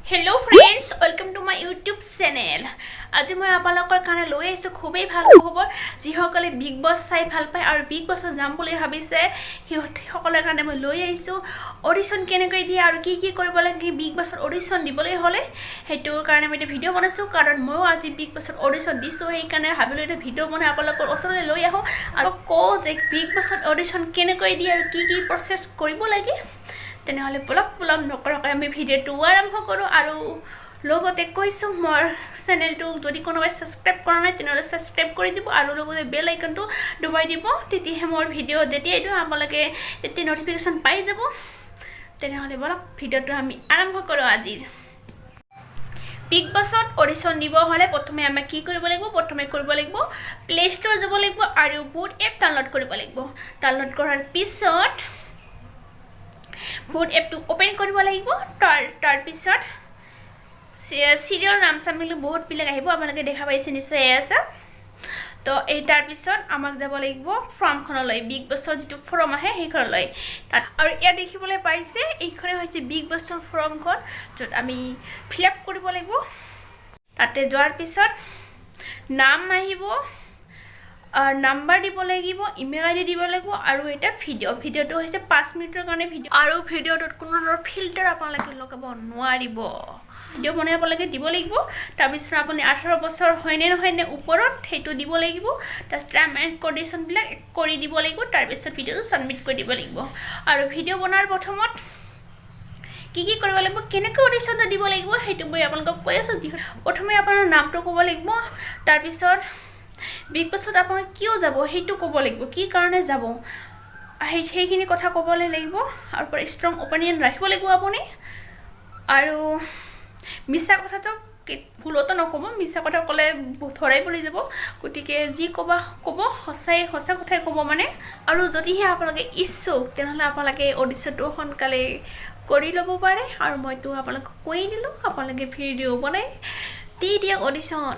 Hello friends, welcome to my YouTube channel. আজি মই আপোনালোকৰ কাৰণে লৈ আহিছো খুবেই ভাল খবৰ যিসকলে বিগ বছ চাই ভাল পায় আৰু বিগ বছৰ যাম বুলি ভাবিছে সকলৰ কাৰণে মই লৈ আহিছো অডিশন কেনেকৈ দিয়ে আৰু কি কি কৰিব লাগে বিগ বছৰ অডিশন দিবলৈ হলে হেতু কাৰণে মই ভিডিও বনাইছো কাৰণ মই আজি বিগ বছৰ অডিশন দিছো এই কাৰণে ভাবিলো এটা ভিডিও বনাই আপোনালোকৰ ওচৰলৈ লৈ আহো আৰু কও যে বিগ বছৰ অডিশন কেনেকৈ দিয়ে আৰু কি কি প্ৰসেস কৰিব লাগে তেনেহলে পলম নকৰাকৈ আমি ভিডিওটো আৰম্ভ কৰো আৰু লগতে কৈছো মোৰ চেনেলটো যদি কোনোবাই সাবস্ক্ৰাইব কৰা নাই তেনেহলে সাবস্ক্ৰাইব কৰি দিব আৰু লগতে বেল আইকনটো দবাই দিব তেতিয়াহে মোৰ ভিডিও যেতিয়াই দিও আপোনালোকে তেতিয়া নটিফিকেশন পাই যাব তেনেহলে বলক ভিডিওটো আমি আৰম্ভ কৰো আজিৰ বিগ বছত অডিশন দিব হলে প্ৰথমে আমি কি কৰিব লাগিব প্ৰথমে কৰিব লাগিব প্লে ষ্টৰ যাব লাগিব আৰু বুট এপ ডাউনলোড কৰিব লাগিব ডাউনলোড কৰাৰ পিছত বুট এপ টু ওপেন কৰিব লাগিব তাৰ পিছত সিরিয়াল নাম সামিলে বহুত পিলে আহিব আপোনালোকে দেখা পাইছে নিশ্চয় আছে তো এই তাৰ পিছত আমাক যাব লাগিব ফৰ্মখনলৈ বিগ বছৰ যেটো ফৰ্ম আহে সেইখনলৈ আৰু ইয়া দেখিবলৈ পাইছে এইখনে হৈছে বিগ বছৰ ফৰ্মখন যত আমি ফিল আপ কৰিব লাগিব তাতে যোৱাৰ পিছত নাম আহিব নাম্বাৰ দিব লাগিব ইমেল আইডি দিব লাগিব আৰু এটা ভিডিওটো হৈছে 5 মিনিটৰ কাৰণে ভিডিও আৰু ভিডিওটোত কোনো ধৰণৰ ফিল্টাৰ আপোনালোকে লগাব নোৱাৰিব ভিডিও বনাই আপোনালোকে দিব লাগিব তাৰ পিছত আপুনি 18 বছৰ হয় নে নহয় নে ওপৰত হেতু দিব লাগিব তাৰ টাৰ্ম এণ্ড কন্ডিশন বিলাক কৰি দিব লাগিব তাৰ পিছত ভিডিওটো সাবমিট কৰি দিব লাগিব আৰু ভিডিও বনাৰ প্ৰথমত কি কি কৰিব লাগিব কেনেকৈ অডিশন দিব লাগিব হেতু মই আপোনালোকক কৈ আছো প্ৰথমে আপোনাৰ নামটো ক'ব লাগিব তাৰ পিছত বিগ বছত আপোনাৰ কিয় যাব হেতু ক'ব লাগিব কি কাৰণে যাব সেইখিনি কথা ক'বলৈ লাগিব আৰু পুৰা ষ্ট্ৰং অপিনিয়ন ৰাখিব লাগিব আপুনি আৰু মিছা কথাটো ভুলতো নকব মিছা কথা ক'লে ধৰাই পৰি যাব গতিকে যি ক'ব সঁচা কথাই ক'ব মানে আৰু যদিহে আপোনালোকে ইচ্ছুক তেনেহলে আপোনালোকে অডিশনটো সোনকালে কৰি ল'ব পাৰে আৰু মইতো আপোনালোকক কৈ দিলো আপোনালোকে ভিডিও বনাই দি দিয়ক অডিশন